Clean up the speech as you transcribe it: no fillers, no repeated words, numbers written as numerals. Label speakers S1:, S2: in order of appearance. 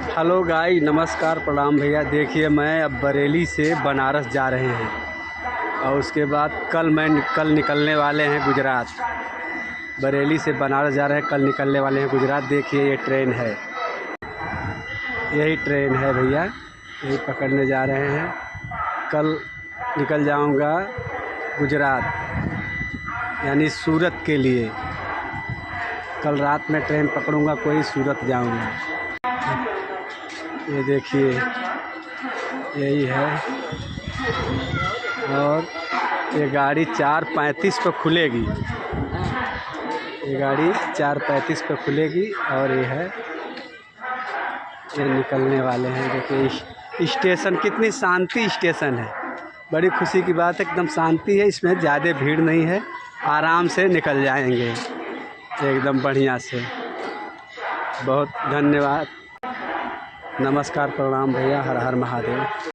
S1: Hello guys, नमस्कार, प्रणाम भैया। देखिए, मैं अब बरेली से बनारस जा रहे हैं और उसके बाद कल निकलने वाले हैं गुजरात। बरेली से बनारस जा रहे हैं, कल निकलने वाले हैं गुजरात। देखिए, ये ट्रेन है, यही ट्रेन है भैया, यही पकड़ने जा रहे हैं। कल निकल जाऊंगा गुजरात, यानी सूरत के लिए। कल रात में ट्रेन पकड़ूंगा, कोई सूरत जाऊंगा। ये देखिए, यही है। और ये गाड़ी 4:35 पर खुलेगी। ये गाड़ी 4:35 पर खुलेगी और ये है, ये निकलने वाले हैं। देखिए स्टेशन, कितनी शांति स्टेशन है। बड़ी खुशी की बात है, एकदम शांति है, इसमें ज़्यादा भीड़ नहीं है। आराम से निकल जाएंगे एकदम बढ़िया से। बहुत धन्यवाद, नमस्कार, प्रणाम भैया। हर हर महादेव।